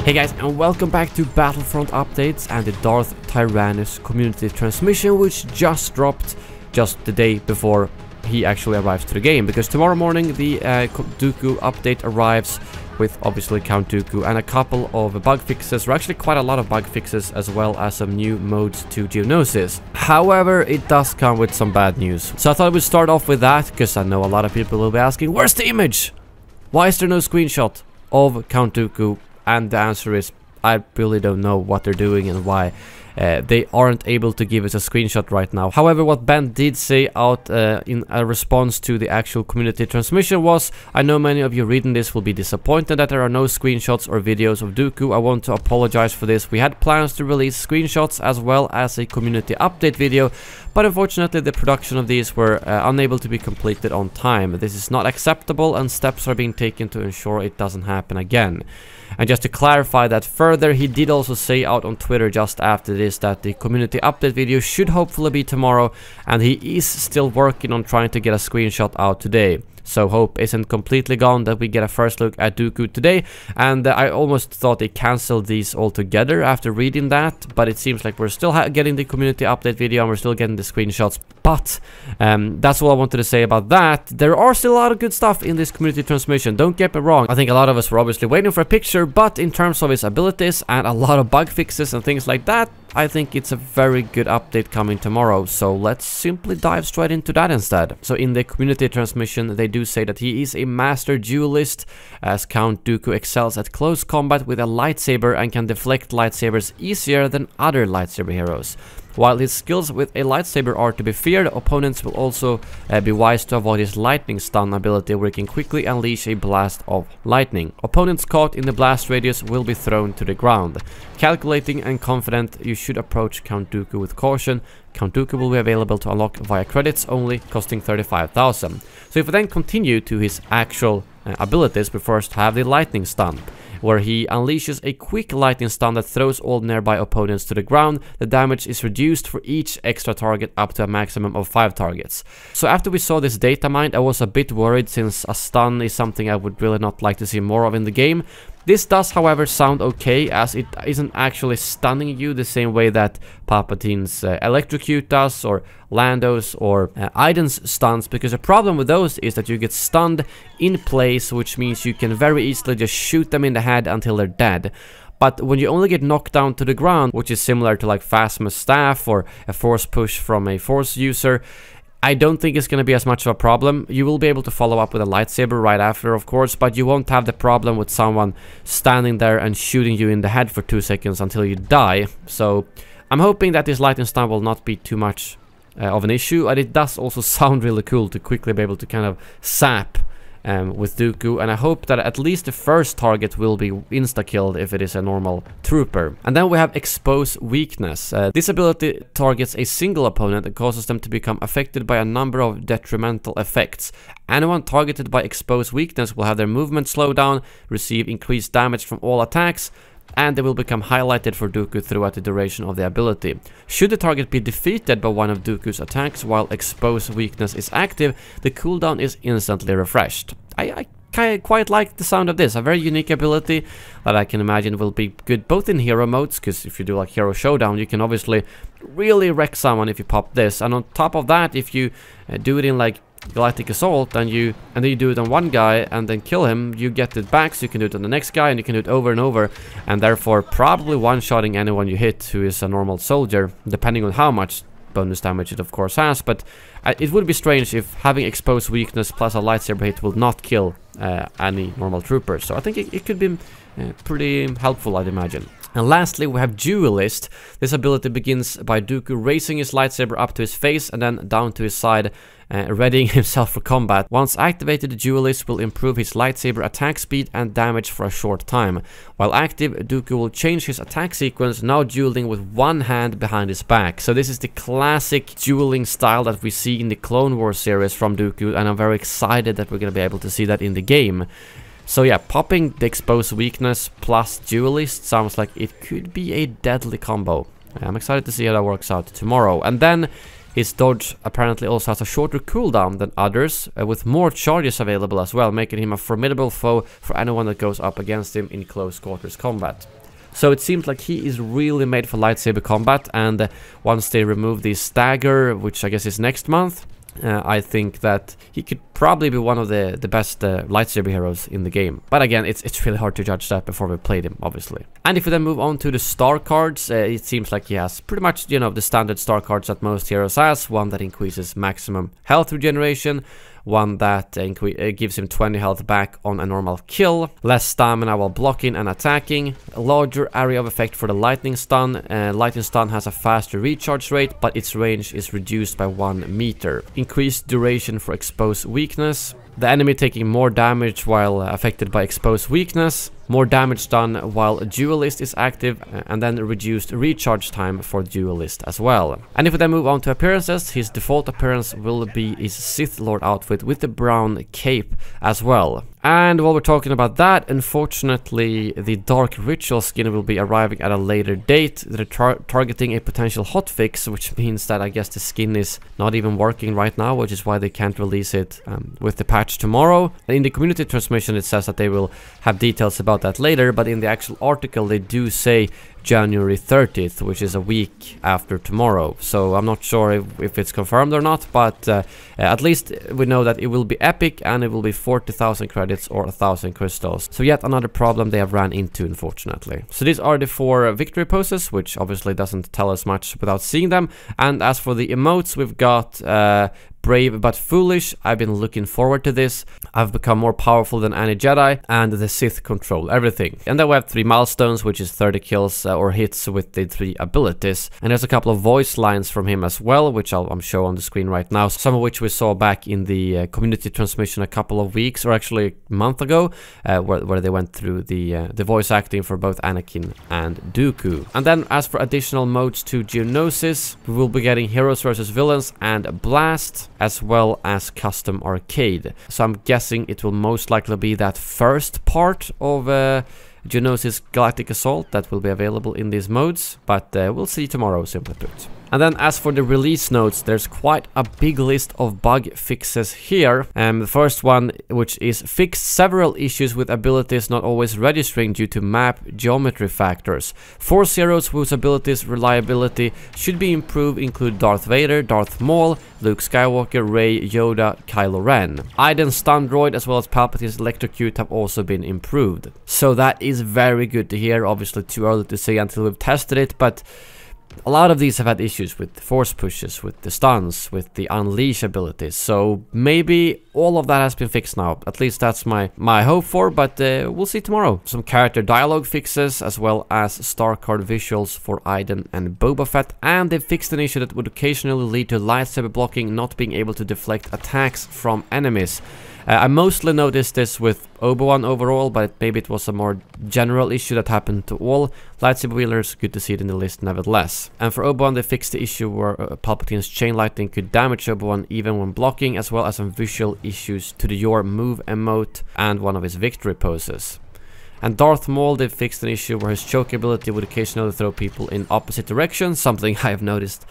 Hey guys, and welcome back to Battlefront Updates and the Darth Tyrannus community transmission, which just dropped just the day before he actually arrives to the game, because tomorrow morning the Dooku update arrives with obviously Count Dooku and a couple of bug fixes, or actually quite a lot of bug fixes, as well as some new modes to Geonosis. However, it does come with some bad news. So I thought we'd start off with that, because I know a lot of people will be asking, where's the image? Why is there no screenshot of Count Dooku? And the answer is, I really don't know what they're doing and why they aren't able to give us a screenshot right now. However, what Ben did say out in a response to the actual community transmission was, I know many of you reading this will be disappointed that there are no screenshots or videos of Dooku. I want to apologize for this. We had plans to release screenshots as well as a community update video, but unfortunately the production of these were unable to be completed on time. This is not acceptable and steps are being taken to ensure it doesn't happen again. And just to clarify that further, he did also say out on Twitter just after this that the community update video should hopefully be tomorrow, and he is still working on trying to get a screenshot out today. So hope isn't completely gone that we get a first look at Dooku today, and I almost thought they cancelled these altogether after reading that, but it seems like we're still getting the community update video and we're still getting the screenshots. But that's all I wanted to say about that. There are still a lot of good stuff in this community transmission, don't get me wrong. I think a lot of us were obviously waiting for a picture, but in terms of his abilities and a lot of bug fixes and things like that, I think it's a very good update coming tomorrow, so let's simply dive straight into that instead. So in the community transmission, they do say that he is a master duelist, as Count Dooku excels at close combat with a lightsaber and can deflect lightsabers easier than other lightsaber heroes. While his skills with a lightsaber are to be feared, opponents will also be wise to avoid his lightning stun ability, where he can quickly unleash a blast of lightning. Opponents caught in the blast radius will be thrown to the ground. Calculating and confident, you should approach Count Dooku with caution. Count Dooku will be available to unlock via credits only, costing 35,000. So if we then continue to his actual abilities, we first have the lightning stun, where he unleashes a quick lightning stun that throws all nearby opponents to the ground. The damage is reduced for each extra target up to a maximum of 5 targets. So after we saw this data mine, I was a bit worried, since a stun is something I would really not like to see more of in the game. This does, however, sound okay, as it isn't actually stunning you the same way that Palpatine's electrocute does, or Lando's or Iden's stuns, because the problem with those is that you get stunned in place, which means you can very easily just shoot them in the head until they're dead. But when you only get knocked down to the ground, which is similar to like Phasma's staff or a force push from a force user, I don't think it's going to be as much of a problem. You will be able to follow up with a lightsaber right after, of course, but you won't have the problem with someone standing there and shooting you in the head for 2 seconds until you die. So I'm hoping that this lightning stun will not be too much of an issue, and it does also sound really cool to quickly be able to kind of zap with Dooku, and I hope that at least the first target will be insta-killed if it is a normal trooper. And then we have Expose Weakness. This ability targets a single opponent and causes them to become affected by a number of detrimental effects. Anyone targeted by Expose Weakness will have their movement slow down, receive increased damage from all attacks, and they will become highlighted for Dooku throughout the duration of the ability. Should the target be defeated by one of Dooku's attacks while Expose Weakness is active, the cooldown is instantly refreshed. I quite like the sound of this. A very unique ability that I can imagine will be good both in hero modes, because if you do like Hero Showdown, you can obviously really wreck someone if you pop this. And on top of that, if you do it in like Galactic Assault, and then you do it on one guy and then kill him, you get it back, so you can do it on the next guy, and you can do it over and over, and therefore probably one-shotting anyone you hit who is a normal soldier, depending on how much bonus damage it of course has. But it would be strange if having Exposed Weakness plus a lightsaber hit will not kill any normal troopers. So I think it could be pretty helpful, I'd imagine. And lastly, we have Duelist. This ability begins by Dooku raising his lightsaber up to his face and then down to his side, readying himself for combat. Once activated, the Duelist will improve his lightsaber attack speed and damage for a short time. While active, Dooku will change his attack sequence, now dueling with one hand behind his back. So this is the classic dueling style that we see in the Clone Wars series from Dooku, and I'm very excited that we're going to be able to see that in the game. So yeah, popping the Exposed Weakness plus Duelist sounds like it could be a deadly combo. I'm excited to see how that works out tomorrow. And then his dodge apparently also has a shorter cooldown than others, with more charges available as well, making him a formidable foe for anyone that goes up against him in close quarters combat. So it seems like he is really made for lightsaber combat, and once they remove the stagger, which I guess is next month, I think that he could probably be one of the best lightsaber heroes in the game. But again, it's really hard to judge that before we played him, obviously. And if we then move on to the star cards, it seems like he has pretty much, you know, the standard star cards that most heroes has. One that increases maximum health regeneration, one that gives him 20 health back on a normal kill, less stamina while blocking and attacking, a larger area of effect for the lightning stun. Lightning stun has a faster recharge rate, but its range is reduced by 1 meter. Increased duration for exposed weakness. The enemy taking more damage while affected by exposed weakness, more damage done while Duelist is active, and then reduced recharge time for Duelist as well. And if we then move on to appearances, his default appearance will be his Sith Lord outfit with the brown cape as well. And while we're talking about that, unfortunately, the Dark Ritual skin will be arriving at a later date. They're targeting a potential hotfix, which means that I guess the skin is not even working right now, which is why they can't release it with the patch tomorrow. And in the community transmission, it says that they will have details about that later, but in the actual article, they do say January 30th, which is a week after tomorrow. So I'm not sure if it's confirmed or not, but at least we know that it will be epic and it will be 40,000 credits or 1,000 crystals. So yet another problem they have ran into, unfortunately. So these are the 4 victory poses, which obviously doesn't tell us much without seeing them. And as for the emotes, we've got Brave but Foolish. I've been looking forward to this. I've become more powerful than any Jedi, and the Sith control everything. And then we have 3 milestones, which is 30 kills or hits with the 3 abilities. And there's a couple of voice lines from him as well, which I'm show on the screen right now. Some of which we saw back in the community transmission a couple of weeks, or actually a month ago, where they went through the voice acting for both Anakin and Dooku. And then as for additional modes to Geonosis, we will be getting Heroes vs Villains and Blast, as well as Custom Arcade. So I'm guessing it will most likely be that first part of Geonosis Galactic Assault that will be available in these modes, but we'll see tomorrow, simply put. And then as for the release notes, there's quite a big list of bug fixes here. The first one, which is fix several issues with abilities not always registering due to map geometry factors. 4 heroes whose abilities reliability should be improved include Darth Vader, Darth Maul, Luke Skywalker, Rey, Yoda, Kylo Ren. Aiden's stun droid as well as Palpatine's electrocute have also been improved. So that is very good to hear. Obviously too early to say until we've tested it, but a lot of these have had issues with the force pushes, with the stuns, with the unleash abilities. So maybe all of that has been fixed now. At least that's my hope for, but we'll see tomorrow. Some character dialogue fixes, as well as star card visuals for Aiden and Boba Fett. And they fixed an issue that would occasionally lead to lightsaber blocking not being able to deflect attacks from enemies. I mostly noticed this with Obi-Wan overall, but maybe it was a more general issue that happened to all lightsaber wielders. Good to see it in the list nevertheless. And for Obi-Wan, they fixed the issue where Palpatine's chain lightning could damage Obi-Wan even when blocking, as well as some visual issues to the Your Move emote and one of his victory poses. And Darth Maul, they fixed an issue where his choke ability would occasionally throw people in opposite directions, something I have noticed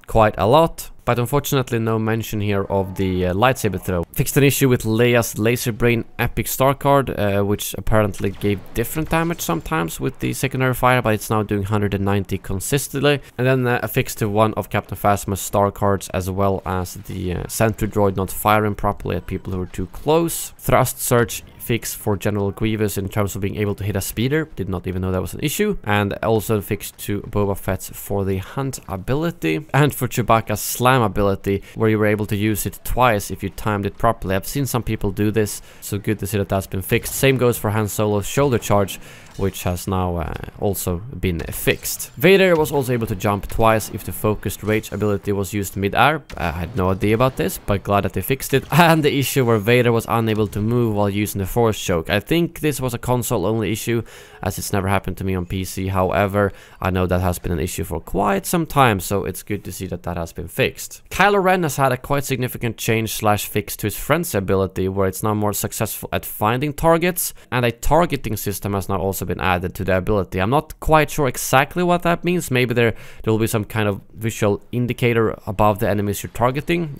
quite a lot. But unfortunately no mention here of the lightsaber throw. Fixed an issue with Leia's Laser Brain Epic Star card, which apparently gave different damage sometimes with the secondary fire, but it's now doing 190 consistently. And then a fix to one of Captain Phasma's star cards, as well as the sentry droid not firing properly at people who are too close. Thrust Search fix for General Grievous in terms of being able to hit a speeder. Did not even know that was an issue. And also fixed to Boba Fett's for the Hunt ability. And for Chewbacca's Slam ability, where you were able to use it twice if you timed it properly. I've seen some people do this, so good to see that that's been fixed. Same goes for Han Solo's shoulder charge, which has now also been fixed. Vader was also able to jump twice if the focused rage ability was used mid-air. I had no idea about this, but glad that they fixed it. And the issue where Vader was unable to move while using the force choke. I think this was a console only issue, as it's never happened to me on PC. However, I know that has been an issue for quite some time, so it's good to see that that has been fixed. fixed. Kylo Ren has had a quite significant change slash fix to his frenzy ability, where it's now more successful at finding targets, and a targeting system has now also been added to the ability. I'm not quite sure exactly what that means. Maybe there will be some kind of visual indicator above the enemies you're targeting,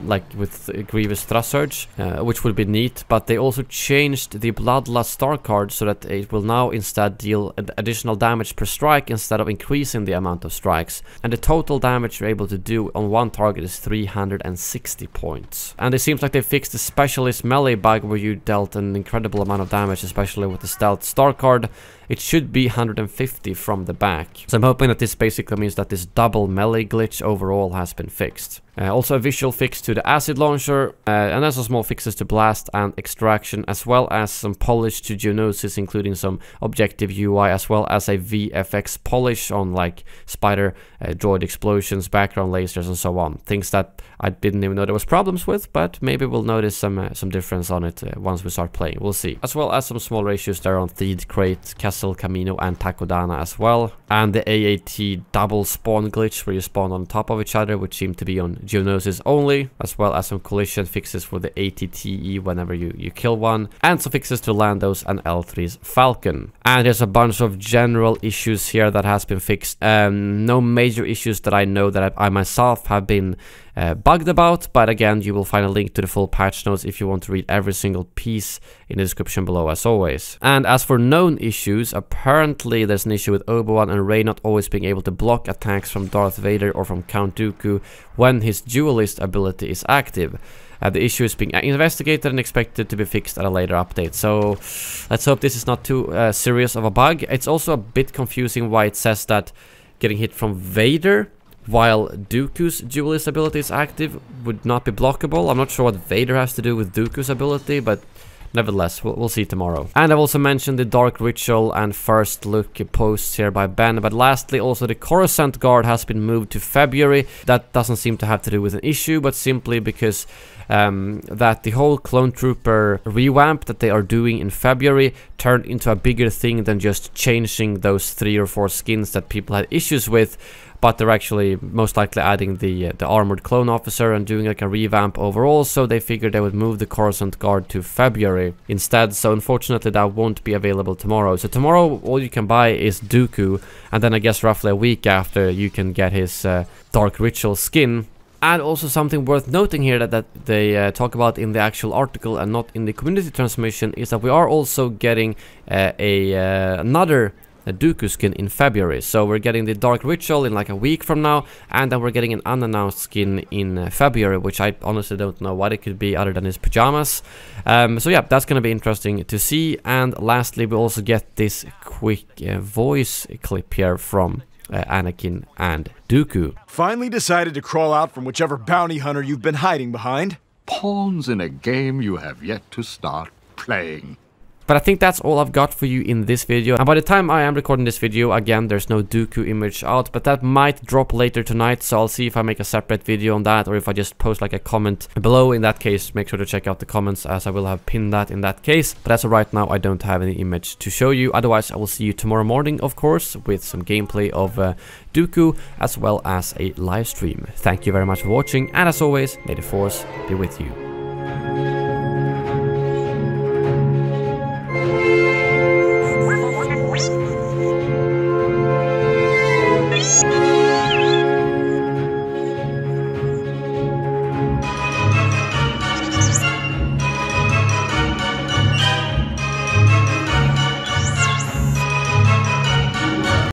like with Grievous Thrust Surge, which would be neat. But they also changed the Bloodlust star card so that it will now instead deal additional damage per strike instead of increasing the amount of strikes. And the total damage you're able to do on one target is 360 points. And it seems like they fixed the specialist melee bug where you dealt an incredible amount of damage, especially with the stealth star card. It should be 150 from the back. So I'm hoping that this basically means that this double melee glitch overall has been fixed. Also a visual fix to the acid launcher, and there's some small fixes to blast and extraction, as well as some polish to Geonosis, including some objective UI, as well as a VFX polish on like spider droid explosions, background lasers, and so on. Things that I didn't even know there was problems with, but maybe we'll notice some difference on it once we start playing. We'll see. As well as some smaller issues there on Theed, Crate, Castle Camino, and Takodana as well. And the AAT double spawn glitch where you spawn on top of each other, which seemed to be on Geonosis only, as well as some collision fixes for the ATTE whenever you kill one, and some fixes to Lando's and L3's Falcon. And there's a bunch of general issues here that has been fixed. No major issues that I know that I myself have been bugged about, but again, you will find a link to the full patch notes if you want to read every single piece in the description below, as always. And as for known issues, apparently there's an issue with Obi-Wan and Rey not always being able to block attacks from Darth Vader or from Count Dooku when his duelist ability is active. The issue is being investigated and expected to be fixed at a later update. So let's hope this is not too serious of a bug. It's also a bit confusing why it says that getting hit from Vader while Dooku's duelist ability is active would not be blockable. I'm not sure what Vader has to do with Dooku's ability, but nevertheless, we'll see tomorrow. And I've also mentioned the Dark Ritual and first look posts here by Ben, but lastly also the Coruscant Guard has been moved to February. That doesn't seem to have to do with an issue, but simply because that the whole Clone Trooper revamp that they are doing in February turned into a bigger thing than just changing those 3 or 4 skins that people had issues with. But they're actually most likely adding the armored clone officer and doing like a revamp overall, so they figured they would move the Coruscant Guard to February instead. So unfortunately that won't be available tomorrow. So tomorrow all you can buy is Dooku, and then I guess roughly a week after you can get his Dark Ritual skin. And also something worth noting here that they talk about in the actual article and not in the community transmission is that we are also getting another Dooku skin in February. So we're getting the Dark Ritual in like a week from now, and then we're getting an unannounced skin in February, which I honestly don't know what it could be other than his pajamas. So yeah, that's gonna be interesting to see. And lastly, we also get this quick voice clip here from Anakin and Dooku. Finally decided to crawl out from whichever bounty hunter you've been hiding behind. Pawns in a game you have yet to start playing. But I think that's all I've got for you in this video. And by the time I am recording this video, again, there's no Dooku image out, but that might drop later tonight, so I'll see if I make a separate video on that, or if I just post like a comment below. In that case, make sure to check out the comments, as I will have pinned that in that case. But as of right now, I don't have any image to show you. Otherwise, I will see you tomorrow morning, of course, with some gameplay of Dooku, as well as a live stream. Thank you very much for watching, and as always, may the Force be with you.